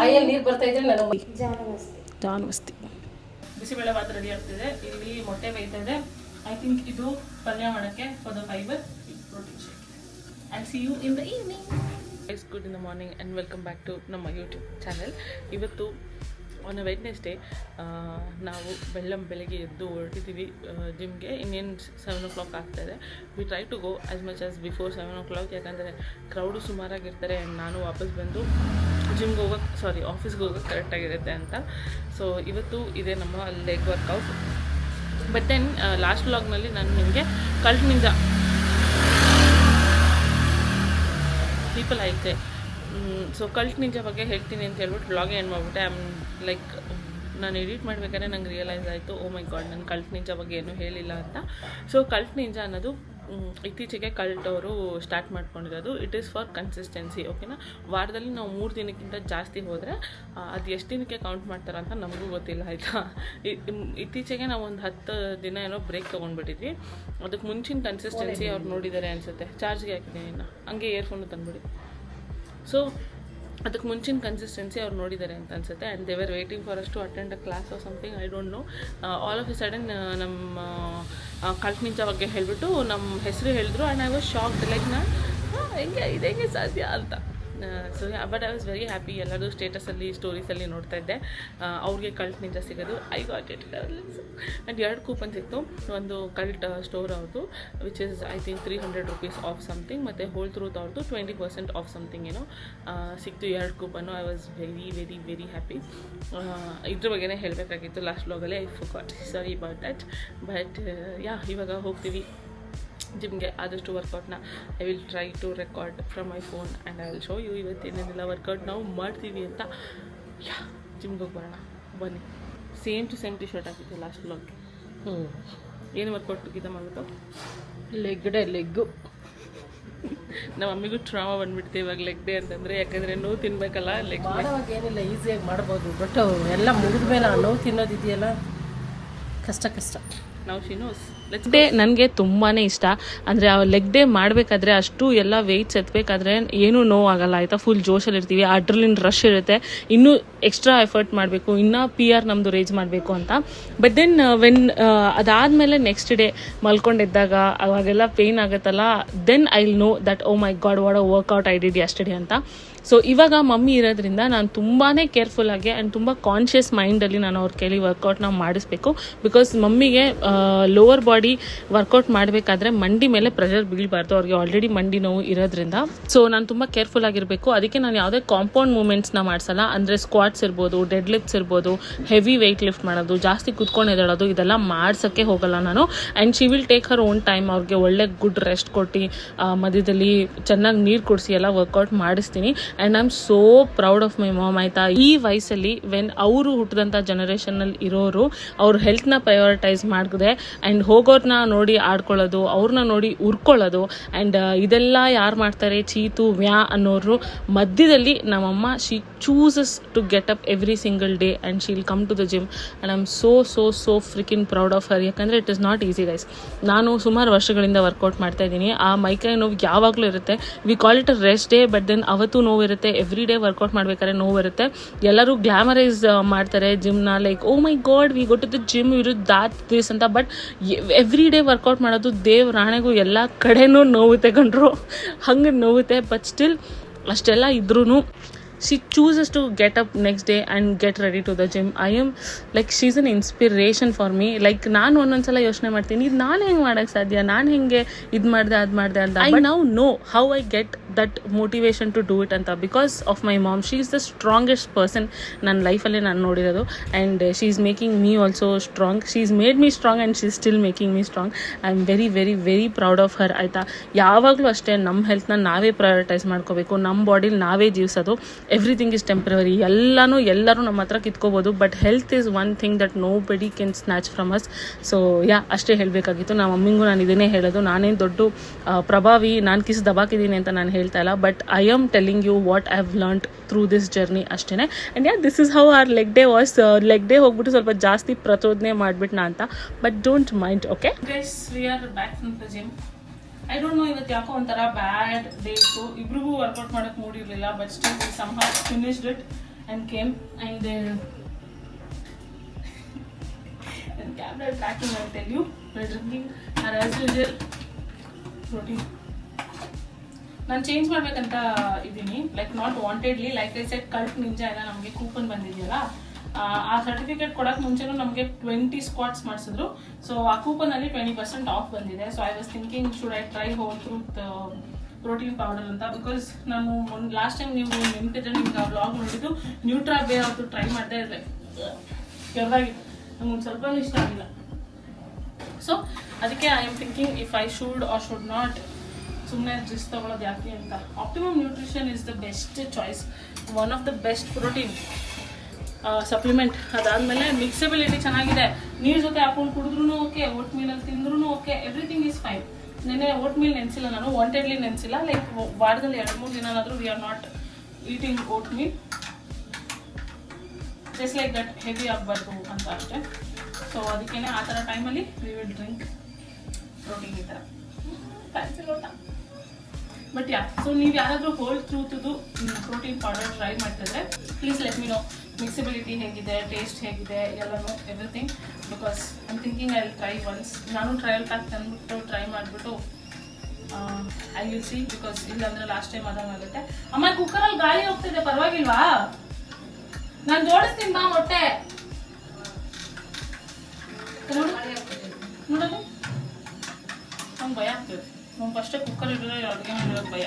ಬಾಯಲ್ಲಿ ನೀರು ಬರ್ತಾ ಇದ್ರೆ ನಾನು ಜಾನ್ವಸ್ತಿ ಬಿಸಿಬೇಳೆ ಭಾತ್ ರೆಡಿ ಆಗ್ತಿದೆ. ಇಲ್ಲಿ ಮೊಟ್ಟೆ ಬೇಯ್ತಾ ಇದೆ. ಐ ಥಿಂಕ್ ಇದು ಪಲ್ಯ ಮಾಡೋಕ್ಕೆ for the fibre protein shake. And see you in the evening. It's good in the morning and welcome back to ನಮ್ಮ ಯೂಟ್ಯೂಬ್ ಚಾನಲ್. ಇವತ್ತು ಆನ್ ಅ ವೆಡ್ನೆಸ್ಡೇ ನಾವು ಬೆಳಗ್ಗೆ ಎದ್ದು ಹೊರಟಿದ್ದೀವಿ ಜಿಮ್ಗೆ. ಇನ್ನೇನು 7 o'clock ಆಗ್ತಾಯಿದೆ. We try to go as much as before 7 o'clock, ಯಾಕಂದರೆ ಕ್ರೌಡು ಸುಮಾರಾಗಿರ್ತಾರೆ ಆ್ಯಂಡ್ ನಾನು ವಾಪಸ್ ಬಂದು ಆಫೀಸ್ಗೆ ಹೋಗೋಕ್ಕೆ ಕರೆಕ್ಟಾಗಿರುತ್ತೆ ಅಂತ. ಸೊ ಇವತ್ತು ಇದೆ ನಮ್ಮ leg workout. But then last ವ್ಲಾಗ್ನಲ್ಲಿ ನಾನು ನಿಮಗೆ ಕಲ್ಟ್ ನಿಂಜಾ ಪೀಪಲ್ ಐತೆ ಸೊ ಕಲ್ಟ್ ನಿಂಜಾ ಬಗ್ಗೆ ಹೇಳ್ತೀನಿ ಅಂತ ಹೇಳ್ಬಿಟ್ಟು ವ್ಲಾಗ್ ಎಂಡ್ ಮಾಡಿಬಿಟ್ಟೆ. ಲೈಕ್ ನಾನು ಎಡಿಟ್ ಮಾಡಬೇಕಾದ್ರೆ ನಂಗೆ ರಿಯಲೈಸ್ ಆಯಿತು, ಓ ಮೈ ಗಾಡ್, ನಾನು ಕಲ್ಟ್ ನಿಂಜಾ ಬಗ್ಗೆ ಏನೂ ಹೇಳಿಲ್ಲ ಅಂತ. ಸೊ ಕಲ್ಟ್ ನಿಂಜಾ ಅನ್ನೋದು ಇತ್ತೀಚೆಗೆ ಕಲ್ಟ್ ಅವರು ಸ್ಟಾರ್ಟ್ ಮಾಡ್ಕೊಂಡಿರೋದು. ಇಟ್ ಈಸ್ ಫಾರ್ ಕನ್ಸಿಸ್ಟೆನ್ಸಿ, ಓಕೆನಾ. ವಾರದಲ್ಲಿ ನಾವು 3 ದಿನಕ್ಕಿಂತ ಜಾಸ್ತಿ ಹೋದರೆ ಅದು ಎಷ್ಟು ದಿನಕ್ಕೆ ಕೌಂಟ್ ಮಾಡ್ತಾರೆ ಅಂತ ನಮಗೂ ಗೊತ್ತಿಲ್ಲ, ಆಯಿತಾ. ಇತ್ತೀಚೆಗೆ ನಾವು ಒಂದು 10 ದಿನ ಏನೋ ಬ್ರೇಕ್ ತೊಗೊಂಡ್ಬಿಟ್ಟಿದ್ವಿ. ಅದಕ್ಕೆ ಮುಂಚಿನ ಕನ್ಸಿಸ್ಟೆನ್ಸಿ ಅವ್ರು ನೋಡಿದ್ದಾರೆ ಅನಿಸುತ್ತೆ. ಚಾರ್ಜ್ಗೆ ಹಾಕಿದ್ದೀನಿ ಇನ್ನು, ಹಂಗೆ ಇಯರ್ಫೋನು ತಂದುಬಿಡಿ. ಸೊ ಅದಕ್ಕೆ ಮುಂಚಿನ ಕನ್ಸಿಸ್ಟೆನ್ಸಿ ಅವ್ರು ನೋಡಿದ್ದಾರೆ ಅಂತ ಅನಿಸುತ್ತೆ. And they were waiting for us to attend a class or something, I don't know. All of a sudden ನಮ್ಮ ಕಲ್ಟ್ ನಿಂಜಾ ಬಗ್ಗೆ ಹೇಳಿಬಿಟ್ಟು ನಮ್ಮ ಹೆಸರು ಹೇಳಿದ್ರು. And I was shocked, like ನಾನು ಹೆಂಗೆ ಸಾಧ್ಯ ಅಂತ. So but I was very happy. ಎಲ್ಲರೂ ಸ್ಟೇಟಸಲ್ಲಿ ಸ್ಟೋರೀಸಲ್ಲಿ ನೋಡ್ತಾ ಇದ್ದೆ ಅವ್ರಿಗೆ ಕಲ್ಟ್ ನಿಂಜಾ ಸಿಗೋದು. I got it. And 2 coupon ಸಿಕ್ತು. ಒಂದು ಕಲ್ಟ್ ಸ್ಟೋರ್ ಅವ್ರದ್ದು which is I think 300 rupees off something, ಮತ್ತು ಹೋಲ್ ಥ್ರೂತ್ ಅವ್ರದ್ದು 20% ಆಫ್ ಸಮಥಿಂಗ್ ಏನೋ ಸಿಕ್ತು. 2 coupon. I was very very very happy. ಇದ್ರ ಬಗ್ಗೆನೇ ಹೇಳಬೇಕಾಗಿತ್ತು ಲಾಸ್ಟ್ ವ್ಲಾಗಲ್ಲೇ. I forgot, sorry about that. But ಇವಾಗ ಹೋಗ್ತೀವಿ ಜಿಮ್ಗೆ. ಆದಷ್ಟು ವರ್ಕೌಟ್ನ I will try to record from my phone and I will show you ಇವತ್ತೇನೇನೆಲ್ಲ ವರ್ಕೌಟ್ ನಾವು ಮಾಡ್ತೀವಿ ಅಂತ. ಜಿಮ್ಗೆ ಹೋಗಿ ಬರೋಣ ಬನ್ನಿ. Same to same T shirt ಹಾಕಿದ್ದೆ ಲಾಸ್ಟ್ ವ್ಲಾಗ್ಗೆ. ಏನು ವರ್ಕೌಟ್ ಗೀತ ಮಾಡ್ಬಿಟ್ಟು ಲೆಗ್ಗು. ನಮ್ಮ ಮಮ್ಮಿಗೂ ಟ್ರಾಮಾ ಬಂದುಬಿಡ್ತೀವಿ ಇವಾಗ ಲೆಗ್ ಡೇ ಅಂತಂದರೆ, ಯಾಕಂದರೆ ನೋವು ತಿನ್ನಬೇಕಲ್ಲ. ಲೆಗ್ ಏನಿಲ್ಲ, ಈಸಿಯಾಗಿ ಮಾಡ್ಬೋದು. ಬಟ್ ಎಲ್ಲ ಮುಗಿದ ಮೇಲೆ ನೋವು ತಿನ್ನೋದಿದೆಯಲ್ಲ, ಕಷ್ಟ. ನಾವು ಶಿನೋಸ್ ಲೆಗ್ ಡೇ ನನಗೆ ತುಂಬಾ ಇಷ್ಟ. ಅಂದರೆ ಆ ಲೆಗ್ ಡೇ ಮಾಡಬೇಕಾದ್ರೆ ಅಷ್ಟು ಎಲ್ಲ ವೆಯ್ಟ್ಸ್ ಎತ್ತಬೇಕಾದ್ರೆ ಏನೂ ನೋವಾಗಲ್ಲ, ಆಯಿತಾ. ಫುಲ್ ಜೋಶಲ್ಲಿ ಇರ್ತೀವಿ, ಅಡ್ರಲಿನ್ ರಶ್ ಇರುತ್ತೆ, ಇನ್ನೂ ಎಕ್ಸ್ಟ್ರಾ ಎಫರ್ಟ್ ಮಾಡಬೇಕು, ಇನ್ನೂ PR ನಮ್ಮದು ರೇಜ್ ಮಾಡಬೇಕು ಅಂತ. ಬಟ್ ದೆನ್ ವೆನ್ ಅದಾದಮೇಲೆ ನೆಕ್ಸ್ಟ್ ಡೇ ಮಲ್ಕೊಂಡಿದ್ದಾಗ ಅವಾಗೆಲ್ಲ ಪೇಯ್ನ್ ಆಗುತ್ತಲ್ಲ, then I will know that oh my god what a workout I did yesterday ಅಂತ. ಸೊ ಇವಾಗ ಮಮ್ಮಿ ಇರೋದ್ರಿಂದ ನಾನು ತುಂಬಾ ಕೇರ್ಫುಲ್ಲಾಗಿ ಆ್ಯಂಡ್ ತುಂಬ ಕಾನ್ಷಿಯಸ್ ಮೈಂಡಲ್ಲಿ ನಾನು ಅವ್ರ ಕೈಲಿ ವರ್ಕೌಟ್ನ ಮಾಡಿಸ್ಬೇಕು. ಬಿಕಾಸ್ ಮಮ್ಮಿಗೆ ಲೋವರ್ ಬಾಡಿ ವರ್ಕೌಟ್ ಮಾಡಬೇಕಾದ್ರೆ ಮಂಡಿ ಮೇಲೆ ಪ್ರೆಷರ್ ಬೀಳಬಾರ್ದು, ಅವ್ರಿಗೆ ಆಲ್ರೆಡಿ ಮಂಡಿ ನೋವು ಇರೋದ್ರಿಂದ. ಸೊ ನಾನು ತುಂಬ ಕೇರ್ಫುಲ್ ಆಗಿರಬೇಕು. ಅದಕ್ಕೆ ನಾನು ಯಾವುದೇ ಕಾಂಪೌಂಡ್ ಮೂಮೆಂಟ್ಸ್ನ ಮಾಡಿಸಲ್ಲ. ಅಂದರೆ ಸ್ಕ್ವಾಟ್ಸ್ ಇರ್ಬೋದು, ಡೆಡ್ ಲಿಫ್ಟ್ಸ್ ಇರ್ಬೋದು, ಹೆವಿ ವೆಯ್ಟ್ ಲಿಫ್ಟ್ ಮಾಡೋದು, ಜಾಸ್ತಿ ಕುತ್ಕೊಂಡು ಎದ್ದೇಳೋದು, ಇದೆಲ್ಲ ಮಾಡ್ಸೋಕ್ಕೆ ಹೋಗಲ್ಲ ನಾನು. And she will take her own time. ಅವ್ರಿಗೆ ಒಳ್ಳೆ ಗುಡ್ ರೆಸ್ಟ್ ಕೊಟ್ಟು ಮಧ್ಯದಲ್ಲಿ ಚೆನ್ನಾಗಿ ನೀರು ಕುಡಿಸಿ ಎಲ್ಲ ವರ್ಕೌಟ್ ಮಾಡಿಸ್ತೀನಿ. And I am so proud of my mom, ಆಯಿತಾ. ಈ ವಯಸ್ಸಲ್ಲಿ ವೆನ್ ಅವರು ಹುಟ್ಟಿದಂಥ ಜನರೇಷನಲ್ಲಿ ಇರೋರು ಅವ್ರ ಹೆಲ್ತ್ನ ಪ್ರಯಾರಿಟೈಸ್ ಮಾಡಿದೆ ಆ್ಯಂಡ್ ಹೋಗೋರನ್ನ ನೋಡಿ ಆಡ್ಕೊಳ್ಳೋದು, ಅವ್ರನ್ನ ನೋಡಿ ಉರ್ಕೊಳ್ಳೋದು, ಆ್ಯಂಡ್ ಇದೆಲ್ಲ ಯಾರು ಮಾಡ್ತಾರೆ ಚೀತು ವ್ಯಾ ಅನ್ನೋರು ಮಧ್ಯದಲ್ಲಿ ನಮ್ಮಮ್ಮ she chooses to get up every single day and she will come to the gym. And I am so freaking proud of her. ಯಾಕಂದರೆ it is not easy guys. ನಾನು ಸುಮಾರು ವರ್ಷಗಳಿಂದ ವರ್ಕೌಟ್ ಮಾಡ್ತಾ ಇದ್ದೀನಿ. ಆ ಮೈಕೈ ನೋವು ಯಾವಾಗಲೂ ಇರುತ್ತೆ. We call it a rest day, but then ಅವತ್ತು ನೋವು ಇರುತ್ತೆ. ಎವ್ರಿ ಡೇ ವರ್ಕೌಟ್ ಮಾಡ್ಬೇಕಾದ್ರೆ ನೋವು ಇರುತ್ತೆ. ಎಲ್ಲರೂ ಗ್ಲಾಮರೈಸ್ ಮಾಡ್ತಾರೆ ಜಿಮ್ನ, like oh my God we go to the gym ಇರು ದಾಟ್ ದಿಸ್ ಅಂತ. ಬಟ್ ಎವ್ರಿ ಡೇ ವರ್ಕೌಟ್ ಮಾಡೋದು ರಾಣೆಗೂ ಎಲ್ಲ ಕಡೆನೂ ನೋವುತ್ತೆ ಕಂಡ್ರು, ಹಂಗೆ ನೋವುತ್ತೆ. ಬಟ್ ಸ್ಟಿಲ್ ಅಷ್ಟೆಲ್ಲ ಇದ್ರೂ she chooses to get up next day and get ready to the gym. I am like she's an inspiration for me. Like ನಾನು ಒಂದೊಂದ್ಸಲ ಯೋಚನೆ ಮಾಡ್ತೀನಿ, ಇದು ನಾನು ಹೆಂಗೆ ಮಾಡೋಕ್ಕೆ ಸಾಧ್ಯ, ನಾನು ಹೆಂಗೆ ಇದು ಮಾಡಿದೆ ಅದು ಮಾಡಿದೆ ಅಂತ. I now know how I get that motivation to do it ಅಂತ, because of my mom. She is the strongest person ನನ್ನ ಲೈಫಲ್ಲಿ ನಾನು ನೋಡಿರೋದು. And she is making me also strong. She has made me strong and she is still making me strong. I am very very very proud of her, ಆಯಿತಾ. ಯಾವಾಗಲೂ ಅಷ್ಟೇ ನಮ್ಮ ಹೆಲ್ತ್ನ ನಾವೇ prioritise ಮಾಡ್ಕೋಬೇಕು, ನಮ್ಮ ಬಾಡಿಲಿ ನಾವೇ ಜೀವಿಸೋದು. Everything is temporary. ಎಲ್ಲರೂ ನಮ್ಮ ಹತ್ರ ಕಿತ್ಕೋಬೋದು, but health is one thing that nobody can snatch from us. So ಅಷ್ಟೇ ಹೇಳಬೇಕಾಗಿತ್ತು. ನಮ್ಮ ಮಮ್ಮಿಗೂ ನಾನು ಇದನ್ನೇ ಹೇಳೋದು. ನಾನೇನು ದೊಡ್ಡ ಪ್ರಭಾವಿ, ನಾನು ಕಿಸ್ ದಬಾಕಿದ್ದೀನಿ ಅಂತ ನಾನು ಹೇಳ್ತಾ ಇಲ್ಲ, but I am telling you what I have learned through this journey ಅಷ್ಟೇ. And this is how our leg day was. Leg day ಹೋಗ್ಬಿಟ್ಟು ಸ್ವಲ್ಪ ಜಾಸ್ತಿ ಪ್ರಚೋದನೆ ಮಾಡಿಬಿಟ್ನಾ ಅಂತ, but don't mind. Okay guys, we are back from the gym. I don't know, ಇವತ್ತು ಯಾಕೋ ಒಂಥರ ಬ್ಯಾಡ್ ಡೇಟು. ಇಬ್ರಿಗೂ ವರ್ಕೌಟ್ ಮಾಡೋಕ್ಕೆ ಮೂಡಿರಲಿಲ್ಲ, but still somehow finished it. and came and camera tracking, I'll tell you. We're drinking our as usual protein. ನಾನು change ಮಾಡ್ಬೇಕಂತ ಇದ್ದೀನಿ, like not wantedly, like I set cult ninja ಎಲ್ಲ ನಮಗೆ coupon ಬಂದಿದೆಯಲ್ಲ, ಆ certificate ಕೊಡೋಕೆ ಮುಂಚೆನೂ ನಮಗೆ 20 ಸ್ಕ್ವಾಟ್ಸ್ ಮಾಡಿಸಿದ್ರು. ಸೊ ಆ ಕೂಪನಲ್ಲಿ 20% ಆಫ್ ಬಂದಿದೆ. So I was thinking should I try Whole Truth protein powder ಅಂತ, ಬಿಕಾಸ್ ನಾನು ಲಾಸ್ಟ್ ಟೈಮ್ ನೀವು ನೆನಪಿದ್ರೆ ನಿಮ್ಗೆ ಆ ವ್ಲಾಗ್ ನೋಡಿದ್ದು ನ್ಯೂಟ್ರಾ ಬೇ ಅವ್ರದ್ದು ಟ್ರೈ ಮಾಡ್ತಾ ಇದ್ದೆ, ಕೆರದಾಗಿತ್ತು, ನಂಗೆ ಒಂದು ಸ್ವಲ್ಪ ಇಷ್ಟ ಆಗಿಲ್ಲ. ಸೊ ಅದಕ್ಕೆ I am thinking if I should or should not ಸುಮ್ಮನೆ ರಿಸ್ಕ್ ತಗೊಳ್ಳೋದು ಯಾಕೆ ಅಂತ. Optimum Nutrition is the best choice, one of the best protein supplement. ಅದಾದಮೇಲೆ ಮಿಕ್ಸಬಿಲಿಟಿ ಚೆನ್ನಾಗಿದೆ, ನೀರು ಜೊತೆ ಹಾಕೊಂಡು ಕುಡಿದ್ರೂ ಓಕೆ, ಓಟ್ ಮೀಲಲ್ಲಿ ತಿಂದ್ರೂ ಓಕೆ, ಎವ್ರಿಥಿಂಗ್ ಈಸ್ ಫೈನ್. ನೆನ್ನೆ ಓಟ್ ಮೀಲ್ ನೆನೆಸಿಲ್ಲ ನಾನು, ವಾಂಟೆಡ್ಲಿ ನೆನೆಸಿಲ್ಲ, ಲೈಕ್ ವಾರದಲ್ಲಿ 2-3 ದಿನನಾದರೂ we are not eating oatmeal, just like that heavy ಆಗಬಾರ್ದು ಅಂತ ಅಷ್ಟೇ. ಸೊ ಅದಕ್ಕೇ ಆ ಥರ ಟೈಮಲ್ಲಿ ವಿ ವಿಲ್ ಡ್ರಿಂಕ್ ಪ್ರೋಟೀನ್ ಈ ಥರ ಫ್ಯಾನ್ಸಿ ಲೋಟ. ಬಟ್ ಯಾ, ಸೊ ನೀವು ಯಾರಾದರೂ ಹೋಲ್ ಟ್ರೂತ್ದು ಪ್ರೋಟೀನ್ ಪೌಡರ್ ಟ್ರೈ ಮಾಡ್ತಿದ್ರೆ ಪ್ಲೀಸ್ ಲೆಟ್ ಮಿ ನೋ, ಮಿಕ್ಸಿಬಿಲಿಟಿ ಹೇಗಿದೆ, ಟೇಸ್ಟ್ ಹೇಗಿದೆ, ಎಲ್ಲನೂ everything, because I am thinking I will try once. ನಾನು ಟ್ರಯಲ್ ಪ್ಯಾಕ್ ತಂದುಬಿಟ್ಟು ಟ್ರೈ ಮಾಡಿಬಿಟ್ಟು ಐ ವಿಲ್ ಸಿ, ಬಿಕಾಸ್ ಇಲ್ಲಾಂದರೆ ಲಾಸ್ಟ್ ಟೈಮ್ ಆದಂಗಾಗುತ್ತೆ. ಅಮ್ಮ ಕುಕ್ಕರಲ್ಲಿ ಗಾಳಿ ಹೋಗ್ತಿದೆ, ಪರವಾಗಿಲ್ವಾ? ನಾನು ಜೋಡಿಸ್ತೀನಿ ಬಾ ಮೊಟ್ಟೆ ನೋಡಲು. ನಂಗೆ ಭಯ ಆಗ್ತದೆ, ನಾವು ಫಸ್ಟೇ ಕುಕ್ಕರ್ ಇಡೋದು ಅಡುಗೆ ಮಾಡಿರೋದು ಭಯ.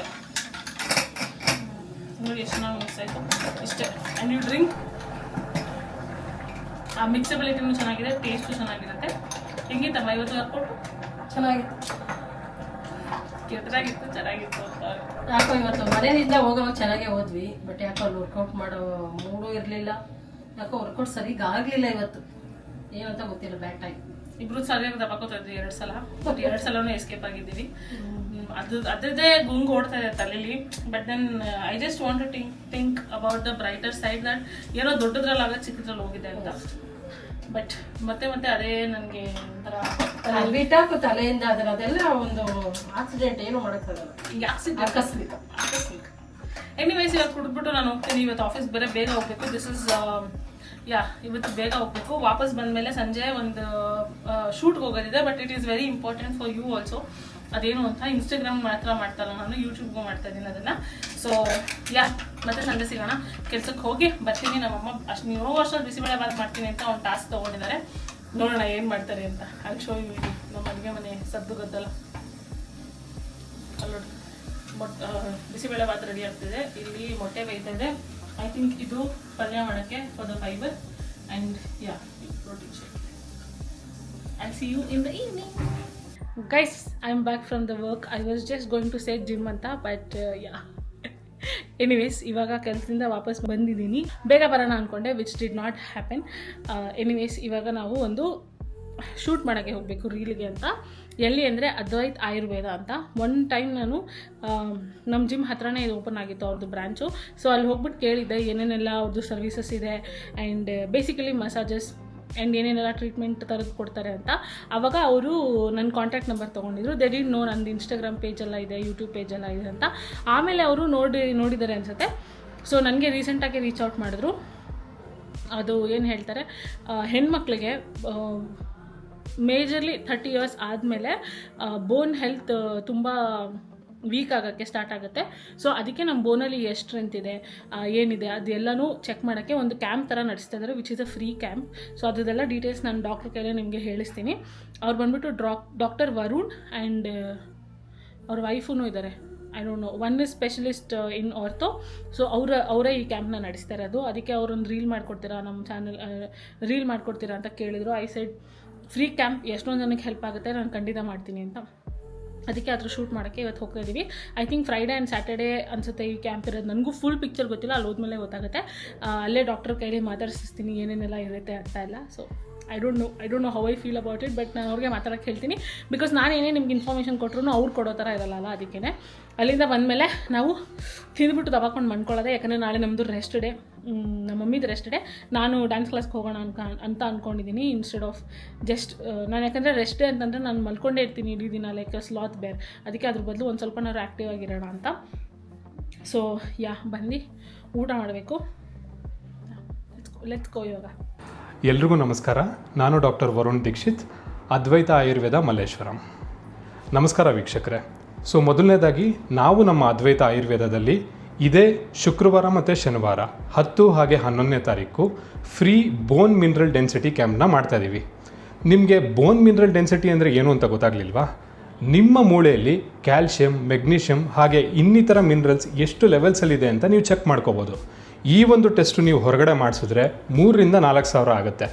ನೋಡಿ ಎಷ್ಟು ನಾವು ಮಿಕ್ಸ್ ಆಯಿತು ಇಷ್ಟೇ. And you drink. ಆ ಮಿಕ್ಸಬಿಲಿಟಿನೂ ಚೆನ್ನಾಗಿದೆ, ಟೇಸ್ಟು ಚೆನ್ನಾಗಿರುತ್ತೆ. ಹೆಂಗಿತ್ತಮ್ಮ ಇವತ್ತು ವರ್ಕೌಟು? ಚೆನ್ನಾಗಿತ್ತು, ಕೆಟ್ಟದಾಗಿತ್ತು, ಚೆನ್ನಾಗಿತ್ತು ಅಂತ. ಯಾಕೋ ಇವತ್ತು ಮನೆಯಿಂದ ಹೋಗೋವಾಗ ಚೆನ್ನಾಗೇ ಹೋದ್ವಿ, ಬಟ್ ಯಾಕೋ ಅಲ್ಲಿ ವರ್ಕೌಟ್ ಮಾಡೋ ಮೂಡು ಇರಲಿಲ್ಲ, ಯಾಕೋ ವರ್ಕೌಟ್ ಸರಿಗ ಆಗಲಿಲ್ಲ ಇವತ್ತು, ಏನಂತ ಗೊತ್ತಿಲ್ಲ, ಬ್ಯಾಡ್ ಟೈಮ್. ಇಬ್ರು ಸರಿಯಾಗಿ ದಬಾಕೋತಾ ಇದ್ವಿ 2 ಸಲ, ಬಟ್ 2 ಸಲನೂ ಎಸ್ಕೇಪ್ ಆಗಿದ್ದೀವಿ. ಅದ್ರದ್ದೇ ಗುಂಗು ಓಡ್ತಾ ಇದೆ ತಲೆಯಲ್ಲಿ. But then I just want to think about the brighter side, that ಏನೋ ದೊಡ್ಡದ್ರಲ್ಲಿ ಆಗ ಚಿಕ್ಕದ್ರಲ್ಲಿ ಹೋಗಿದೆ ಅಂತ. ಬಟ್ ಮತ್ತೆ ಅದೇ ನನಗೆ ಒಂಥರ ವಿಟಾಕು ತಲೆಯಿಂದ ಅದೆಲ್ಲ ಒಂದು ಆಕ್ಸಿಡೆಂಟ್ ಏನು ಮಾಡೋಕ್ಕಾಗಲ್ಲ, ಈಗ ಆಕಸ್ಮಿಕ. ಎನಿವೇಸ್ ಇವಾಗ ಕುಡಿದ್ಬಿಟ್ಟು ನಾನು ಹೋಗ್ತೀನಿ. ಇವತ್ತು ಆಫೀಸ್ ಬೇರೆ ಬೇಗ ಹೋಗ್ಬೇಕು. ದಿಸ್ ಇಸ್ ಇವತ್ತು ಬೇಗ ಹೋಗ್ಬೇಕು. ವಾಪಸ್ ಬಂದಮೇಲೆ ಸಂಜೆ ಒಂದು ಶೂಟ್ಗೆ ಹೋಗೋದಿದೆ, but it is very important for you also. ಅದೇನು ಅಂತ ಇನ್ಸ್ಟಾಗ್ರಾಮ್ ಮಾತ್ರ ಮಾಡ್ತಾರಲ್ಲ, ನಾನು ಯೂಟ್ಯೂಬ್ಗೂ ಮಾಡ್ತಾ ಇದ್ದೀನಿ ಅದನ್ನು. ಸೊ ಮತ್ತೆ ಸಂಜೆ ಸಿಗೋಣ. ಕೆಲ್ಸಕ್ಕೆ ಹೋಗಿ ಬರ್ತೀನಿ. ನಮ್ಮಮ್ಮ ಅಷ್ಟು ನೀವು ಹೋಗೋ ಅಷ್ಟೊಂದು ಬಿಸಿಬೇಳೆ ಬಾತ್ ಮಾಡ್ತೀನಿ ಅಂತ ಒಂದು ಟಾಸ್ಕ್ ತೊಗೊಂಡಿದ್ದಾರೆ. ನೋಡೋಣ ಏನು ಮಾಡ್ತಾರೆ ಅಂತ. ಅಲ್ಲಿ ಶೋ ಯು ನಮ್ಮ ಅಡುಗೆ ಮನೆ ಸದ್ದು ಗದ್ದಲ. ಅಲ್ಲಿ ಬಿಸಿಬೇಳೆ ಬಾತ್ ರೆಡಿ ಆಗ್ತಿದೆ, ಇಲ್ಲಿ ಮೊಟ್ಟೆ ಬೇಯ್ತಾ ಇದೆ. ಐ ಥಿಂಕ್ ಇದು ಪಲ್ಯ ಮಾಡೋಕ್ಕೆ for the fibre and protein shake. I'll see you in the evening. Guys, I'm back from the work. I was just going to say gym anta, but anyways ಇವಾಗ ಕೆಲಸದಿಂದ ವಾಪಸ್ ಬಂದಿದ್ದೀನಿ. ಬೇಗ ಬರೋಣ ಅಂದ್ಕೊಂಡೆ, which did not happen. Anyways ಇವಾಗ ನಾವು ಒಂದು ಶೂಟ್ ಮಾಡೋಕ್ಕೆ ಹೋಗಬೇಕು ರೀಲ್ಗೆ ಅಂತ. ಎಲ್ಲಿ ಅಂದರೆ ಅದ್ವೈತ್ ಆಯುರ್ವೇದ ಅಂತ. ಒನ್ ಟೈಮ್ ನಾನು ನಮ್ಮ ಜಿಮ್ ಹತ್ರನೇ ಇದು ಓಪನ್ ಆಗಿತ್ತು ಅವ್ರದ್ದು ಬ್ರ್ಯಾಂಚು. ಸೊ ಅಲ್ಲಿ ಹೋಗ್ಬಿಟ್ಟು ಕೇಳಿದ್ದೆ ಏನೇನೆಲ್ಲ ಅವ್ರದ್ದು ಸರ್ವಿಸಸ್ ಇದೆ ಆ್ಯಂಡ್ ಬೇಸಿಕಲಿ ಮಸಾಜಸ್ ಆ್ಯಂಡ್ ಏನೇನೆಲ್ಲ ಟ್ರೀಟ್ಮೆಂಟ್ ಥರದ್ದು ಕೊಡ್ತಾರೆ ಅಂತ. ಆವಾಗ ಅವರು ನನ್ನ ಕಾಂಟ್ಯಾಕ್ಟ್ ನಂಬರ್ ತೊಗೊಂಡಿದ್ರು. ದೇ ಡಿಡ್ ನೋ ನಂದು ಇನ್ಸ್ಟಾಗ್ರಾಮ್ ಪೇಜೆಲ್ಲ ಇದೆ, ಯೂಟ್ಯೂಬ್ ಪೇಜೆಲ್ಲ ಇದೆ ಅಂತ. ಆಮೇಲೆ ಅವರು ನೋಡಿದ್ದಾರೆ ಅನಿಸುತ್ತೆ. ಸೊ ನನಗೆ ರೀಸೆಂಟಾಗಿ ರೀಚ್ ಔಟ್ ಮಾಡಿದ್ರು. ಅದು ಏನು ಹೇಳ್ತಾರೆ, ಹೆಣ್ಮಕ್ಳಿಗೆ ಮೇಜರ್ಲಿ 30 years ಆದಮೇಲೆ ಬೋನ್ ಹೆಲ್ತ್ ತುಂಬ ವೀಕ್ ಆಗೋಕ್ಕೆ ಸ್ಟಾರ್ಟ್ ಆಗುತ್ತೆ. ಸೊ ಅದಕ್ಕೆ ನಮ್ಮ ಬೋನಲ್ಲಿ ಎಷ್ಟು ಸ್ಟ್ರೆಂತ್ ಇದೆ, ಏನಿದೆ ಅದೆಲ್ಲನೂ ಚೆಕ್ ಮಾಡೋಕ್ಕೆ ಒಂದು ಕ್ಯಾಂಪ್ ಥರ ನಡೆಸ್ತಾ ಇದ್ದಾರೆ, which is a free camp. So ಅದೆಲ್ಲ ಡೀಟೇಲ್ಸ್ ನಾನು ಡಾಕ್ಟ್ರ್ ಕೈಲೇ ನಿಮಗೆ ಹೇಳಿಸ್ತೀನಿ. ಅವ್ರು ಬಂದುಬಿಟ್ಟು ಡಾಕ್ಟರ್ ವರುಣ್ ಆ್ಯಂಡ್ ಅವ್ರ ವೈಫೂ ಇದ್ದಾರೆ. I don't no, one is specialist in ortho. So ಅವರೇ ಈ ಕ್ಯಾಂಪ್ನ ನಡೆಸ್ತಾ ಇರೋದು. ಅದಕ್ಕೆ ಅವರೊಂದು ರೀಲ್ ಮಾಡಿಕೊಡ್ತೀರಾ, ನಮ್ಮ ಚಾನಲ್ ರೀಲ್ ಮಾಡಿಕೊಡ್ತೀರಾ ಅಂತ ಕೇಳಿದರು. ಐ ಸೈಡ್ ಫ್ರೀ ಕ್ಯಾಂಪ್ ಎಷ್ಟೊಂದು ಜನಕ್ಕೆ ಹೆಲ್ಪ್ ಆಗುತ್ತೆ, ನಾನು ಖಂಡಿತ ಮಾಡ್ತೀನಿ ಅಂತ. ಅದಕ್ಕೆ ಅದ್ರ ಶೂಟ್ ಮಾಡೋಕ್ಕೆ ಇವತ್ತು ಹೋಗ್ತಾ ಇದ್ದೀವಿ. I think Friday and Saturday ಅನಿಸುತ್ತೆ ಈ ಕ್ಯಾಂಪ್ ಇರೋದು. ನನಗೂ ಫುಲ್ ಪಿಕ್ಚರ್ ಗೊತ್ತಿಲ್ಲ, ಅಲ್ಲಿ ಹೋದ್ಮೇಲೆ ಗೊತ್ತಾಗುತ್ತೆ. ಅಲ್ಲೇ ಡಾಕ್ಟರ್ ಕೈಲಿ ಮಾತಾಡಿಸ್ತೀನಿ ಏನೇನೆಲ್ಲ ಇರುತ್ತೆ ಅಂತ ಎಲ್ಲ. So I don't know how I feel about it, but ನಾನು ಅವ್ರಿಗೆ ಮಾತಾಡೋಕ್ಕೆ ಹೇಳ್ತೀನಿ. ಬಿಕಾಸ್ ನಾನು ಏನೇ ನಿಮ್ಗೆ ಇನ್ಫಾರ್ಮೇಷನ್ ಕೊಟ್ಟರು ಅವ್ರು ಕೊಡೋ ಥರ ಇರಲ್ಲ, ಅದಕ್ಕೇ ಅಲ್ಲಿಂದ ಬಂದಮೇಲೆ ನಾವು ತಿಂದುಬಿಟ್ಟು ದಬಾಕೊಂಡು ಮಾಡ್ಕೊಳ್ಳೋದೆ. ಯಾಕಂದರೆ ನಾಳೆ ನಮ್ಮದು ರೆಸ್ಟ್ ಡೇ, ನಮ್ಮ ಮಮ್ಮಿದು ರೆಸ್ಟ್ ಡೇ. ನಾನು ಡ್ಯಾನ್ಸ್ ಕ್ಲಾಸ್ಗೆ ಹೋಗೋಣ ಅಂತ ಅಂದ್ಕೊಂಡಿದ್ದೀನಿ. ಇನ್ಸ್ಟೆಡ್ ಆಫ್ ಜಸ್ಟ್ ನಾನು, ಯಾಕಂದರೆ ರೆಸ್ಟ್ ಡೇ ಅಂತಂದರೆ ನಾನು ಮಲ್ಕೊಂಡೇ ಇರ್ತೀನಿ ಇಡೀ ದಿನ, ಲೈಕ್ ಸ್ಲಾತ್ ಬೇರ್. ಅದಕ್ಕೆ ಅದ್ರ ಬದಲು ಒಂದು ಸ್ವಲ್ಪ ನಾವು ಆ್ಯಕ್ಟಿವ್ ಆಗಿರೋಣ ಅಂತ. ಸೊ ಬಂದು ಊಟ ಮಾಡಬೇಕು. ಲೆಟ್ಸ್ ಗೋ ಇವಾಗ. ಎಲ್ರಿಗೂ ನಮಸ್ಕಾರ. ನಾನು ಡಾಕ್ಟರ್ ವರುಣ್ ದೀಕ್ಷಿತ್, ಅದ್ವೈತ ಆಯುರ್ವೇದ ಮಲ್ಲೇಶ್ವರಂ. ನಮಸ್ಕಾರ ವೀಕ್ಷಕರೇ. ಸೊ ಮೊದಲನೇದಾಗಿ ನಾವು ನಮ್ಮ ಅದ್ವೈತ ಆಯುರ್ವೇದದಲ್ಲಿ ಇದೇ ಶುಕ್ರವಾರ ಮತ್ತು ಶನಿವಾರ 10 ಹಾಗೆ 11ನೇ ತಾರೀಕು ಫ್ರೀ ಬೋನ್ ಮಿನರಲ್ ಡೆನ್ಸಿಟಿ ಕ್ಯಾಂಪ್ನ ಮಾಡ್ತಾಯಿದ್ದೀವಿ. ನಿಮಗೆ ಬೋನ್ ಮಿನರಲ್ ಡೆನ್ಸಿಟಿ ಅಂದರೆ ಏನು ಅಂತ ಗೊತ್ತಾಗಲಿಲ್ವಾ? ನಿಮ್ಮ ಮೂಳೆಯಲ್ಲಿ ಕ್ಯಾಲ್ಶಿಯಂ, ಮೆಗ್ನೀಷಿಯಮ್ ಹಾಗೆ ಇನ್ನಿತರ ಮಿನರಲ್ಸ್ ಎಷ್ಟು ಲೆವೆಲ್ಸಲ್ಲಿದೆ ಅಂತ ನೀವು ಚೆಕ್ ಮಾಡ್ಕೋಬೋದು. ಈ ಒಂದು ಟೆಸ್ಟು ನೀವು ಹೊರಗಡೆ ಮಾಡಿಸಿದ್ರೆ 3,000 to 4,000 ಆಗುತ್ತೆ.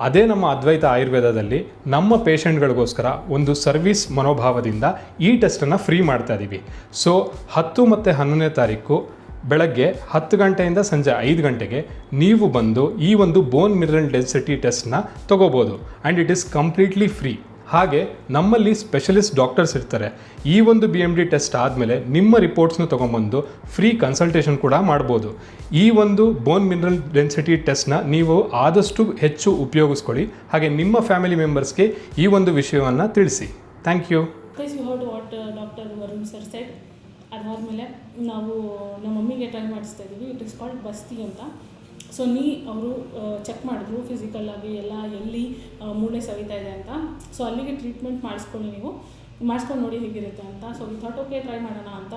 ಅದೇ ನಮ್ಮ ಅದ್ವೈತ ಆಯುರ್ವೇದದಲ್ಲಿ ನಮ್ಮ ಪೇಷಂಟ್ಗಳಿಗೋಸ್ಕರ ಒಂದು ಸರ್ವಿಸ್ ಮನೋಭಾವದಿಂದ ಈ ಟೆಸ್ಟನ್ನು ಫ್ರೀ ಮಾಡ್ತಾ ಇದ್ದೀವಿ. ಸೊ 10 ಮತ್ತು 11ನೇ ತಾರೀಕು ಬೆಳಗ್ಗೆ 10 ಗಂಟೆಯಿಂದ ಸಂಜೆ 5 ಗಂಟೆಗೆ ನೀವು ಬಂದು ಈ ಒಂದು ಬೋನ್ ಮಿನರಲ್ ಡೆನ್ಸಿಟಿ ಟೆಸ್ಟ್ನ ತೊಗೋಬೋದು. And it is completely free. ಹಾಗೆ ನಮ್ಮಲ್ಲಿ ಸ್ಪೆಷಲಿಸ್ಟ್ ಡಾಕ್ಟರ್ಸ್ ಇರ್ತಾರೆ. ಈ ಒಂದು BMD ಟೆಸ್ಟ್ ಆದಮೇಲೆ ನಿಮ್ಮ ರಿಪೋರ್ಟ್ಸ್ನ ತೊಗೊಂಬಂದು ಫ್ರೀ ಕನ್ಸಲ್ಟೇಷನ್ ಕೂಡ ಮಾಡ್ಬೋದು. ಈ ಒಂದು ಬೋನ್ ಮಿನರಲ್ ಡೆನ್ಸಿಟಿ ಟೆಸ್ಟ್ನ ನೀವು ಆದಷ್ಟು ಹೆಚ್ಚು ಉಪಯೋಗಿಸ್ಕೊಳ್ಳಿ. ಹಾಗೆ ನಿಮ್ಮ ಫ್ಯಾಮಿಲಿ ಮೆಂಬರ್ಸ್ಗೆ ಈ ಒಂದು ವಿಷಯವನ್ನು ತಿಳಿಸಿ. Thank you. Guys, you heard what doctor Varun sir said. ಅದಾದಮೇಲೆ ನಾವು ನಮ್ಮ ಮಮ್ಮಿಗೆ ಟ್ರೈ ಮಾಡಿಸ್ತಾ ಇದ್ದೀವಿ. ಇಟ್ ಇಸ್ ಕಾಲ್ಡ್ ಬಸ್ತಿ ಅಂತ. ಸೊ ಅವರು ಚೆಕ್ ಮಾಡಿದ್ರು ಫಿಸಿಕಲ್ಲಾಗಿ ಎಲ್ಲ ಎಲ್ಲಿ ಮೂಳೆ ಸವಿತಾ ಇದೆ ಅಂತ. ಸೊ ಅಲ್ಲಿಗೆ ಟ್ರೀಟ್ಮೆಂಟ್ ಮಾಡಿಸ್ಕೊಂಡು ನೀವು ಮಾಡಿಸ್ಕೊಂಡು ನೋಡಿ ಹೇಗಿರುತ್ತೆ ಅಂತ. So we thought okay try ಮಾಡೋಣ ಅಂತ.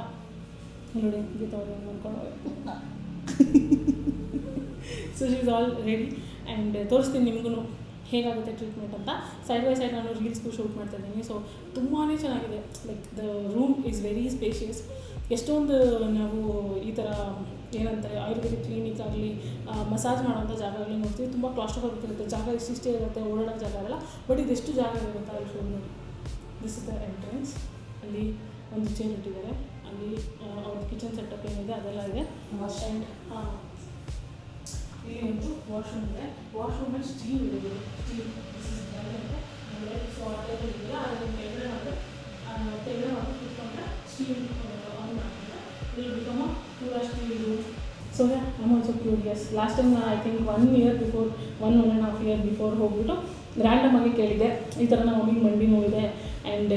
ನೋಡಿ ಗೀತಾ ಅವರು ಏನು ಅಂದ್ಕೊಂಡು so she is all ready and ತೋರಿಸ್ತೀನಿ ನಿಮಗೂ ಹೇಗಾಗುತ್ತೆ ಟ್ರೀಟ್ಮೆಂಟ್ ಅಂತ. ಸೈಡ್ ಬೈ ಸೈಡ್ ನಾನು ರೀಲ್ಸ್ಗೂ ಶೂಟ್ ಮಾಡ್ತಾಯಿದ್ದೀನಿ. ಸೊ ತುಂಬಾ ಚೆನ್ನಾಗಿದೆ. Like the room is very spacious. ಎಷ್ಟೊಂದು ನಾವು ಈ ಥರ ಏನಂತಾರೆ ಆಯುರ್ವೇದಿಕ್ ಕ್ಲಿನಿಕ್ ಆಗಲಿ ಮಸಾಜ್ ಮಾಡೋಂಥ ಜಾಗಗಳನ್ನ ನೋಡ್ತೀವಿ. ತುಂಬ ಕ್ಲಾಸ್ಟ್ರೋಫೋಬಿಕ್ ಇರುತ್ತೆ, ಜಾಗ ಇಷ್ಟಿಷ್ಟೇ ಇರುತ್ತೆ, ಓಡಾಡೋಕ್ಕೆ ಜಾಗ ಇರಲ್ಲ. ಬಟ್ ಇದೆಷ್ಟು ಜಾಗ ಇರುತ್ತೆ ಅಲ್ಲಿ ಶೋ ನೋಡಿ. This is the entrance. ಅಲ್ಲಿ ಒಂದು ಚೇರ್ ಇಟ್ಟಿದ್ದಾರೆ. ಅಲ್ಲಿ ಅವ್ರ ಕಿಚನ್ ಸೆಟಪ್ ಏನಿದೆ ಅದೆಲ್ಲ ಇದೆ. ಆ್ಯಂಡ್ ಇಲ್ಲಿ ಒಂದು ವಾಶ್ರೂಮ್ ಇದೆ. ವಾಶ್ರೂಮಲ್ಲಿ ಸ್ಟೀಮ್ ಇದೆ. ಸ್ಟೀಮ್ ಸೊ ಆ ಟೇಬಲ್ ಇದೆಯಲ್ಲ ಅದನ್ನು ತೆಗೆದು ಕೂತ್ಕೊಂಡ್ರೆ ಸ್ಟೀಮ್ ಆನ್ ಮಾಡ್ತಾರೆ. ಇಲ್ಲಿ ಬಿಕಮ್ ಪೂರಾ ಸ್ಟೀಮ್ ಇದು. So I'm also curious. Last time ನಾನು I think 1 year before 1.5 year before ಹೋಗ್ಬಿಟ್ಟು ರ್ಯಾಂಡಮ್ ಆಗಿ ಕೇಳಿದೆ, ಈ ಥರ ನಮ್ಮ ಮಮ್ಮಿಗೆ ಮಂಡಿ ನೋವಿದೆ ಆ್ಯಂಡ್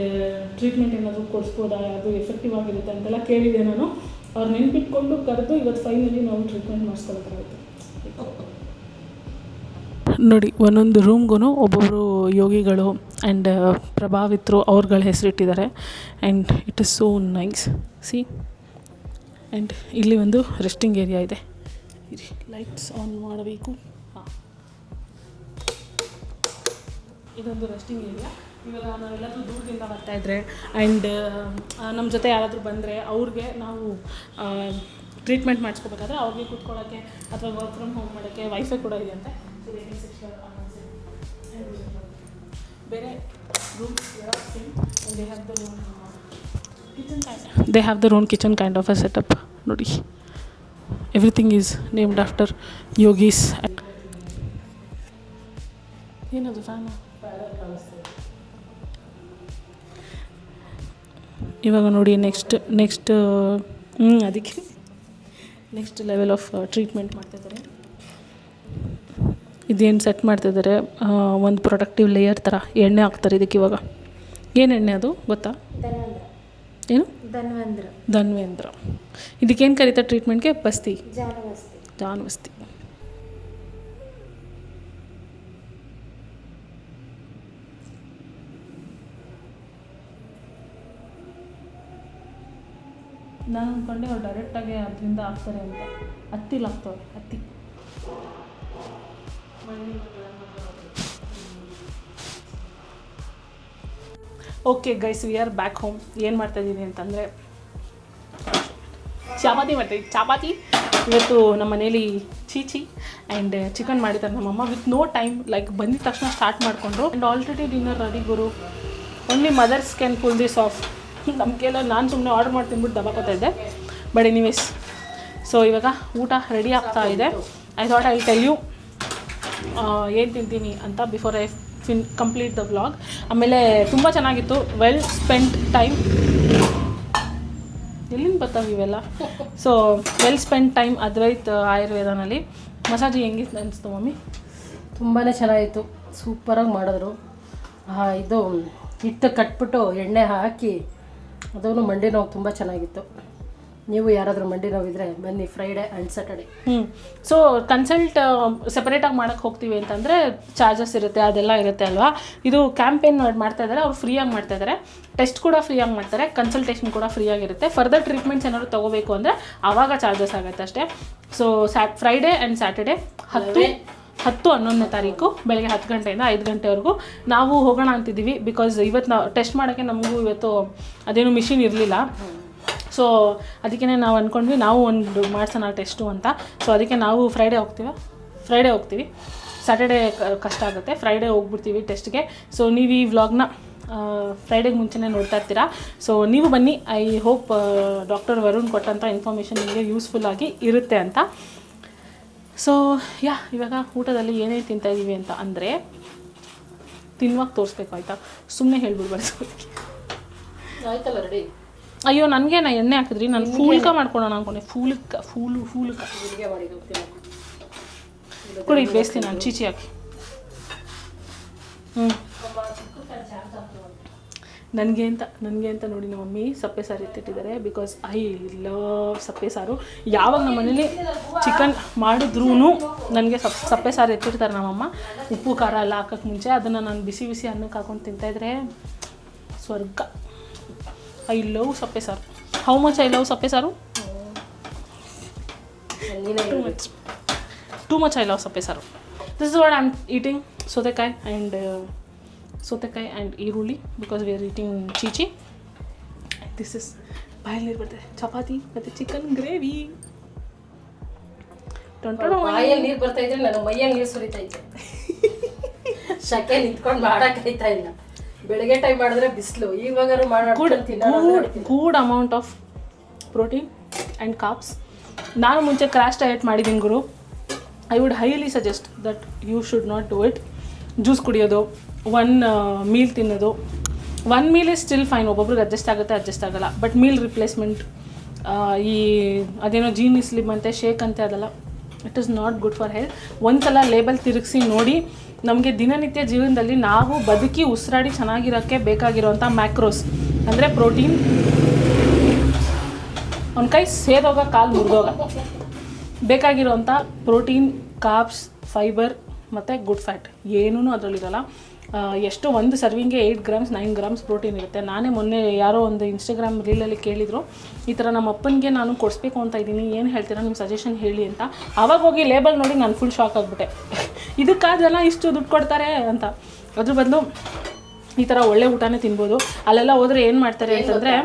ಟ್ರೀಟ್ಮೆಂಟ್ ಏನಾದರೂ ಕೊಡಿಸ್ಬೋದಾ, ಅದು ಎಫೆಕ್ಟಿವ್ ಆಗಿರುತ್ತೆ ಅಂತೆಲ್ಲ ಕೇಳಿದೆ ನಾನು. ಅವ್ರು ನೆನ್ಪಿಟ್ಕೊಂಡು ಕರೆದು ಇವತ್ತು ಫೈನಲಿ ನಾವು ಟ್ರೀಟ್ಮೆಂಟ್ ಮಾಡಿಸ್ಕೊಳಕ್ಕಾಗುತ್ತೆ. ನೋಡಿ, ಒಂದೊಂದು ರೂಮ್ಗೂ ಒಬ್ಬೊಬ್ಬರು ಯೋಗಿಗಳು ಆ್ಯಂಡ್ ಪ್ರಭಾವಿತರು ಅವ್ರಗಳ ಹೆಸರಿಟ್ಟಿದ್ದಾರೆ. And it is so nice. See, and ಇಲ್ಲಿ ಒಂದು ರೆಸ್ಟಿಂಗ್ ಏರಿಯಾ ಇದೆ. ಲೈಟ್ಸ್ ಆನ್ ಮಾಡಬೇಕು. ಹಾಂ, ಇದೊಂದು ರೆಸ್ಟಿಂಗ್ ಏರಿಯಾ. ಇವಾಗ ನಾವೆಲ್ಲಾದರೂ ದೂರದಿಂದ ಬರ್ತಾಯಿದ್ರೆ ಆ್ಯಂಡ್ ನಮ್ಮ ಜೊತೆ ಯಾರಾದರೂ ಬಂದರೆ ಅವ್ರಿಗೆ ನಾವು ಟ್ರೀಟ್ಮೆಂಟ್ ಮಾಡಿಸ್ಕೋಬೇಕಾದ್ರೆ ಅವ್ರಿಗೆ ಕೂತ್ಕೊಳ್ಳೋಕ್ಕೆ ಅಥವಾ ವರ್ಕ್ ಫ್ರಮ್ ಹೋಮ್ ಮಾಡೋಕ್ಕೆ ವೈಫೈ ಕೂಡ ಇದೆ ಅಂತೆ. ಬೇರೆ rooms they have their own kitchen kind of a setup. ನೋಡಿ, everything is named after yogis. ಏನದು ಫ್ಯಾನ್? ಇವಾಗ ನೋಡಿ ನೆಕ್ಸ್ಟ್ ಅದಕ್ಕೆ ನೆಕ್ಸ್ಟ್ ಲೆವೆಲ್ ಆಫ್ ಟ್ರೀಟ್ಮೆಂಟ್ ಮಾಡ್ತಿದ್ದಾರೆ. ಇದೇನು ಸೆಟ್ ಮಾಡ್ತಿದ್ದಾರೆ, ಒಂದು ಪ್ರೊಡಕ್ಟಿವ್ ಲೇಯರ್ ಥರ ಎಣ್ಣೆ ಹಾಕ್ತಾರೆ ಇದಕ್ಕೆ. ಇವಾಗ ಏನು ಎಣ್ಣೆ ಅದು ಗೊತ್ತಾ? ಏನು? ಧನ್ವೇಂದ್ರ. ಇದಕ್ಕೇನು ಕರೀತಾರೆ ಟ್ರೀಟ್ಮೆಂಟ್ಗೆ? ಬಸ್ತಿ, ಜಾನ್ವಸ್ತಿ. ನಾನು ಅಂದ್ಕೊಂಡೆ ಅವ್ರು ಡೈರೆಕ್ಟಾಗಿ ಅದರಿಂದ ಹಾಕ್ತಾರೆ ಅಂತ. ಹತ್ತಿಲಿ ಹಾಕ್ತವ್ರೆ, ಹತ್ತಿ. Okay guys, we are back home. ಏನು ಮಾಡ್ತಾಯಿದ್ದೀನಿ ಅಂತಂದರೆ ಚಪಾತಿ ಮಾಡ್ತಾಯಿದ್ವಿ. ಚಪಾತಿ ಇವತ್ತು ನಮ್ಮ ಮನೇಲಿ ಚೀಚಿ ಆ್ಯಂಡ್ ಚಿಕನ್ ಮಾಡಿದ್ದಾರೆ ನಮ್ಮಮ್ಮ ವಿತ್ ನೋ ಟೈಮ್. ಲೈಕ್ ಬಂದಿದ ತಕ್ಷಣ ಸ್ಟಾರ್ಟ್ ಮಾಡಿಕೊಂಡ್ರು. ಆ್ಯಂಡ್ ಆಲ್ರೆಡಿ ಡಿನ್ನರ್ ರೆಡಿ ಗುರು. Only mothers can pull this off. ನಮಗೆಲ್ಲ ನಾನು ಸುಮ್ಮನೆ ಆರ್ಡರ್ ಮಾಡಿ ತಿಂದ್ಬಿಟ್ಟು ದಬಾಕೋತಾ ಇದ್ದೆ. ಬಟ್ ಎನಿವೇಸ್, ಸೊ ಇವಾಗ ಊಟ ರೆಡಿ ಆಗ್ತಾ ಇದೆ. I thought I tell you ಏನು ತಿಂತೀನಿ ಅಂತ before I complete the vlog. ಆಮೇಲೆ ತುಂಬ ಚೆನ್ನಾಗಿತ್ತು. Well spent time. ಎಲ್ಲಿಂದ ಬರ್ತಾವೆ ಇವೆಲ್ಲ? So well spent time Advait ಆಯುರ್ವೇದನಲ್ಲಿ. ಮಸಾಜ್ ಹೆಂಗಿತ್ತು ಅನಿಸ್ತು ಮಮ್ಮಿ? ತುಂಬಾ ಚೆನ್ನಾಗಿತ್ತು. ಸೂಪರಾಗಿ ಮಾಡಿದ್ರು. ಇದು ಹಿಟ್ಟು ಕಟ್ಬಿಟ್ಟು ಎಣ್ಣೆ ಹಾಕಿ ಅದನ್ನು ಮಂಡಿ ನೋವು ತುಂಬ ಚೆನ್ನಾಗಿತ್ತು. ನೀವು ಯಾರಾದರೂ ಮಂಡಿ ನೋವಿದ್ರೆ ಬನ್ನಿ Friday and Saturday. So consult ಸೆಪರೇಟಾಗಿ ಮಾಡೋಕ್ಕೆ ಹೋಗ್ತೀವಿ ಅಂತಂದರೆ ಚಾರ್ಜಸ್ ಇರುತ್ತೆ, ಅದೆಲ್ಲ ಇರುತ್ತೆ ಅಲ್ವಾ. ಇದು ಕ್ಯಾಂಪೇನ್ ಮಾಡ್ತಾ ಇದ್ದಾರೆ, ಅವ್ರು ಫ್ರೀಯಾಗಿ ಮಾಡ್ತಾ ಇದ್ದಾರೆ. ಟೆಸ್ಟ್ ಕೂಡ ಫ್ರೀಯಾಗಿ ಮಾಡ್ತಾರೆ, ಕನ್ಸಲ್ಟೇಷನ್ ಕೂಡ ಫ್ರೀಯಾಗಿರುತ್ತೆ. ಫರ್ದರ್ ಟ್ರೀಟ್ಮೆಂಟ್ಸ್ ಏನಾದ್ರು ತೊಗೋಬೇಕು ಅಂದರೆ ಆವಾಗ ಚಾರ್ಜಸ್ ಆಗುತ್ತೆ ಅಷ್ಟೇ. ಸೊ ಫ್ರೈಡೇ ಆ್ಯಂಡ್ ಸ್ಯಾಟರ್ಡೇ 10-11ನೇ ತಾರೀಕು ಬೆಳಗ್ಗೆ 10 ಗಂಟೆಯಿಂದ 5 ಗಂಟೆವರೆಗೂ ನಾವು ಹೋಗೋಣ ಅಂತಿದ್ದೀವಿ. ಬಿಕಾಸ್ ಇವತ್ತು ನಾವು ಟೆಸ್ಟ್ ಮಾಡೋಕ್ಕೆ ನಮಗೂ ಇವತ್ತು ಅದೇನು ಮಿಷಿನ್ ಇರಲಿಲ್ಲ. ಸೊ ಅದಕ್ಕೆ ನಾವು ಅಂದ್ಕೊಂಡ್ವಿ ನಾವು ಒಂದು ಮಾಡ್ಸೋಣ ಟೆಸ್ಟು ಅಂತ. ಸೊ ಅದಕ್ಕೆ ನಾವು ಫ್ರೈಡೇ ಹೋಗ್ತೀವಿ. ಸ್ಯಾಟರ್ಡೇ ಕಷ್ಟ ಆಗುತ್ತೆ, ಫ್ರೈಡೇ ಹೋಗ್ಬಿಡ್ತೀವಿ ಟೆಸ್ಟ್ಗೆ. ಸೊ ನೀವು ಈ ವ್ಲಾಗ್ನ ಫ್ರೈಡೆಗೆ ಮುಂಚೆನೇ ನೋಡ್ತಾ ಇರ್ತೀರಾ. ಸೊ ನೀವು ಬನ್ನಿ. ಐ ಹೋಪ್ ಡಾಕ್ಟರ್ ವರುಣ್ ಕೊಟ್ಟಂಥ ಇನ್ಫಾರ್ಮೇಷನ್ ನಿಮಗೆ ಯೂಸ್ಫುಲ್ ಆಗಿ ಇರುತ್ತೆ ಅಂತ. ಸೊ ಇವಾಗ ಊಟದಲ್ಲಿ ಏನೇನು ತಿಂತಾಯಿದ್ದೀವಿ ಅಂತ ಅಂದರೆ ತಿನ್ನುವಾಗ ತೋರಿಸ್ಬೇಕು ಆಯಿತಾ, ಸುಮ್ಮನೆ ಹೇಳ್ಬಿಡ್ಬಾರ್ದು. ಆಯ್ತಲ್ಲ ರೆಡಿ. ಅಯ್ಯೋ ನನಗೆ ಎಣ್ಣೆ ಹಾಕಿದ್ರಿ, ನಾನು ಫೂಲ್ಕ ಮಾಡ್ಕೊಳೋಣ ಅನ್ಕೊಂಡೆ. ಫೂಲ್ಕ ಗುಳಿಗೆ ಮಾಡಿದ್ದು ಕೊಡಿ ಬೇಯಿಸ್ತೀನಿ ನಾನು ಚೀಚಿ ಹಾಕಿ. ನನಗೆ ಅಂತ ನೋಡಿ ನಮ್ಮ ಮಮ್ಮಿ ಸಪ್ಪೆ ಸಾರು ಎತ್ತಿಟ್ಟಿದ್ದಾರೆ. ಬಿಕಾಸ್ ಐ ಲವ್ ಸಪ್ಪೆ ಸಾರು. ಯಾವಾಗ ನಮ್ಮ ಮನೇಲಿ ಚಿಕನ್ ಮಾಡಿದ್ರೂ ನನಗೆ ಸಪ್ಪೆ ಸಾರು ಎತ್ತಿರ್ತಾರೆ ನಮ್ಮಮ್ಮ. ಉಪ್ಪು ಖಾರ ಎಲ್ಲ ಹಾಕೋಕ್ಕೆ ಮುಂಚೆ ಅದನ್ನು ನಾನು ಬಿಸಿ ಅನ್ನಕ್ಕೆ ಹಾಕೊಂಡು ತಿಂತಾಯಿದ್ರೆ ಸ್ವರ್ಗ. ಐ ಲವ್ ಸಪ್ಪೆ ಸಾರು. ಹೌ ಮಚ್ ಐ ಲವ್ ಸಪ್ಪೆ ಸಾರು? ಟೂ ಮಚ್ ಐ ಲವ್ ಸಪ್ಪೆ ಸಾರು. This is what I am eating ಸೌತೆಕಾಯಿ ಆ್ಯಂಡ್ ಈರುಳ್ಳಿ ಬಿಕಾಸ್ ವಿ ಆರ್ ಈಟಿಂಗ್ ಚೀಚಿ. ದಿಸ್ ಇಸ್ ಬಾಯಲ್ಲಿ ನೀರು ಬರ್ತದೆ. ಚಪಾತಿ ಮತ್ತು ಚಿಕನ್ ಗ್ರೇವಿ. ಬಾಯಲ್ಲಿ ನೀರು ಬರ್ತಾ ಇದ್ರೆ ನಾನು ಮೈಯಲ್ಲಿ ನೀರು ಸುರಿತಾ ಇದ್ದೆ. ಶಕೆ ನಿಂತ್ಕೊಂಡು ಮಾಡೋಕ್ಕಾಯ್ತಾ ಇಲ್ಲ. ಬೆಳಗ್ಗೆ ಟೈಮ್ ಮಾಡಿದ್ರೆ ಬಿಸಿಲು, ಇವಾಗಾರು good amount of protein and carbs. ನಾನು ಮುಂಚೆ ಕ್ರಾಶ್ ಡಯಟ್ ಮಾಡಿದ್ದೀನಿ ಗುರು. I would highly suggest that you should not do it. Juice ಕುಡಿಯೋದು, 1 ಮೀಲ್ ತಿನ್ನೋದು. 1 ಮೀಲ್ ಇಸ್ ಸ್ಟಿಲ್ ಫೈನ್, ಒಬ್ಬೊಬ್ರಿಗೆ ಅಡ್ಜಸ್ಟ್ ಆಗಲ್ಲ. ಬಟ್ ಮೀಲ್ ರಿಪ್ಲೇಸ್ಮೆಂಟ್, ಈ ಅದೇನೋ ಜೀನಿ ಸ್ಲಿಮ್ ಅಂತೆ, ಶೇಕ್ ಅಂತೆ, ಅದೆಲ್ಲ it is not good for health. ಒಂದ್ಸಲ ಲೇಬಲ್ ತಿರುಗಿಸಿ ನೋಡಿ. ನಮಗೆ ದಿನನಿತ್ಯ ಜೀವನದಲ್ಲಿ ನಾವು ಬದುಕಿ ಉಸಿರಾಡಿ ಚೆನ್ನಾಗಿರೋಕ್ಕೆ ಬೇಕಾಗಿರೋಂಥ ಮ್ಯಾಕ್ರೋಸ್ ಅಂದರೆ ಪ್ರೋಟೀನ್, ಒಂದು ಕೈ ಸೇದೋಗ ಕಾಲು ಮುರಿದೋಗ ಬೇಕಾಗಿರೋಂಥ ಪ್ರೋಟೀನ್, ಕಾರ್ಬ್ಸ್, ಫೈಬರ್ ಮತ್ತು ಗುಡ್ ಫ್ಯಾಟ್ ಏನೂ ಅದರಲ್ಲಿರಲ್ಲ. ಎಷ್ಟು ಒಂದು ಸರ್ವಿಂಗ್ಗೆ 8 ಗ್ರಾಮ್ಸ್ 9 ಗ್ರಾಮ್ಸ್ ಪ್ರೋಟೀನ್ ಇರುತ್ತೆ. ನಾನೇ ಮೊನ್ನೆ ಯಾರೋ ಒಂದು ಇನ್ಸ್ಟಾಗ್ರಾಮ್ ರೀಲಲ್ಲಿ ಕೇಳಿದರು, ಈ ಥರ ನಮ್ಮ ಅಪ್ಪನಿಗೆ ನಾನು ಕೊಡಿಸ್ಬೇಕು ಅಂತ ಇದ್ದೀನಿ, ಏನು ಹೇಳ್ತೀರಾ, ನಿಮ್ಮ ಸಜೆಷನ್ ಹೇಳಿ ಅಂತ. ಆವಾಗ ಹೋಗಿ ಲೇಬಲ್ ನೋಡಿ ನಾನು ಫುಲ್ ಶಾಕ್ ಆಗಿಬಿಟ್ಟೆ. ಇದಕ್ಕಾದೆಲ್ಲ ಇಷ್ಟು ದುಡ್ಡು ಕೊಡ್ತಾರೆ ಅಂತ. ಅದ್ರ ಬದಲು ಈ ಥರ ಒಳ್ಳೆ ಊಟನೇ ತಿನ್ಬೋದು. ಅಲ್ಲೆಲ್ಲ ಹೋದರೆ ಏನು ಮಾಡ್ತಾರೆ ಅಂತಂದರೆ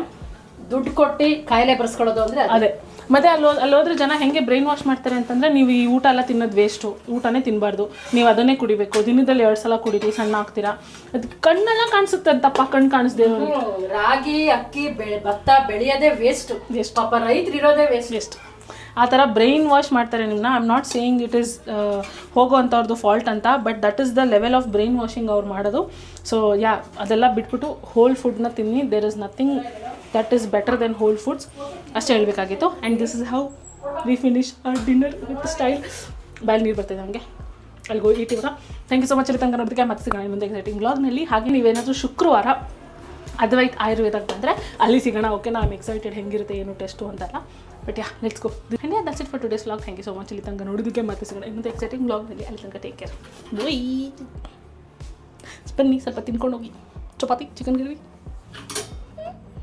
ದುಡ್ಡು ಕೊಟ್ಟು ಕಾಯಿಲೆ ಬರ್ಸ್ಕೊಳ್ಳೋದು ಅಂದರೆ ಅದೇ. ಮತ್ತು ಅಲ್ಲೋದ್ರೆ ಜನ ಹೆಂಗೆ ಬ್ರೈನ್ ವಾಶ್ ಮಾಡ್ತಾರೆ ಅಂತಂದರೆ, ನೀವು ಈ ಊಟ ಎಲ್ಲ ತಿನ್ನೋದು ವೇಸ್ಟು, ಊಟನೇ ತಿನ್ನಬಾರ್ದು, ನೀವು ಅದನ್ನೇ ಕುಡಿಬೇಕು, ದಿನದಲ್ಲಿ 2 ಸಲ ಕುಡಿರಿ, ಸಣ್ಣ ಆಗ್ತೀರಾ. ಅದು ಕಣ್ಣೆಲ್ಲ ಕಾಣಿಸುತ್ತೆ ಅಂತಪ್ಪ, ಕಣ್ಣು ಕಾಣಿಸ್ದೆ. ರಾಗಿ ಅಕ್ಕಿ ಭತ್ತ ಬೆಳೆಯೋದೇ ವೇಸ್ಟ್. ಪಾಪ ರೈತರು ಇರೋದೇ ವೇಸ್ಟ್. ಆ ಥರ ಬ್ರೈನ್ ವಾಶ್ ಮಾಡ್ತಾರೆ ನಿಮ್ಮನ್ನ. I am not saying it is ಹೋಗೋವಂಥವ್ರದ್ದು ಫಾಲ್ಟ್ ಅಂತ, but that is the level of brain washing ಅವ್ರು ಮಾಡೋದು. ಸೊ ಅದೆಲ್ಲ ಬಿಟ್ಬಿಟ್ಟು ಹೋಲ್ ಫುಡ್ನ ತಿನ್ನಿ. There is nothing that is better than whole foods. ಅಷ್ಟೇ ಹೇಳಬೇಕಾಗಿತ್ತು. And this is how we finish our dinner with style. ಬಾಯಲ್ಲಿ ನೀರು ಬರ್ತಿದೆ ನಮಗೆ. ಅಲ್ಲಿಗೋ ಈಟ್ ಇವಾಗ. ಥ್ಯಾಂಕ್ ಯು ಸೊ ಮಚ್ ತಂಗ ನೋಡೋದಕ್ಕೆ. ಮತ್ತೆ ಸಿಗೋಣ ಮುಂದೆ ಎಕ್ಸೈಟಿಂಗ್ ಬ್ಲಾಗ್ನಲ್ಲಿ. ಹಾಗೆ ನೀವೇನಾದರೂ ಶುಕ್ರವಾರ ಅದ್ವೈತ್ ಆಯುರ್ವೇದಕ್ಕೆ ಬಂದರೆ ಅಲ್ಲಿ ಸಿಗೋಣ. ಓಕೆ, ನಾನು ಎಕ್ಸೈಟೆಡ್ ಹೆಂಗಿರುತ್ತೆ ಏನು ಟೆಸ್ಟು ಅಂತೆಲ್ಲ. But let's go. That's it for today's vlog. Thank you so much ಇಲ್ಲಿ ತನಕ ನೋಡೋದಕ್ಕೆ. ಮತ್ತೆ ಸಿಗೋಣ ಇನ್ನೊಂದು ಎಕ್ಸೈಟಿಂಗ್ ವ್ಲಾಗ್ನಲ್ಲಿ. ಅಲ್ಲಿ ತನಕ ಟೇಕ್ ಕೇರ್. ಬನ್ನಿ ಸ್ವಲ್ಪ ತಿನ್ಕೊಂಡು ಹೋಗಿ ಚಪಾತಿ ಚಿಕನ್ ಗ್ರೇವಿ.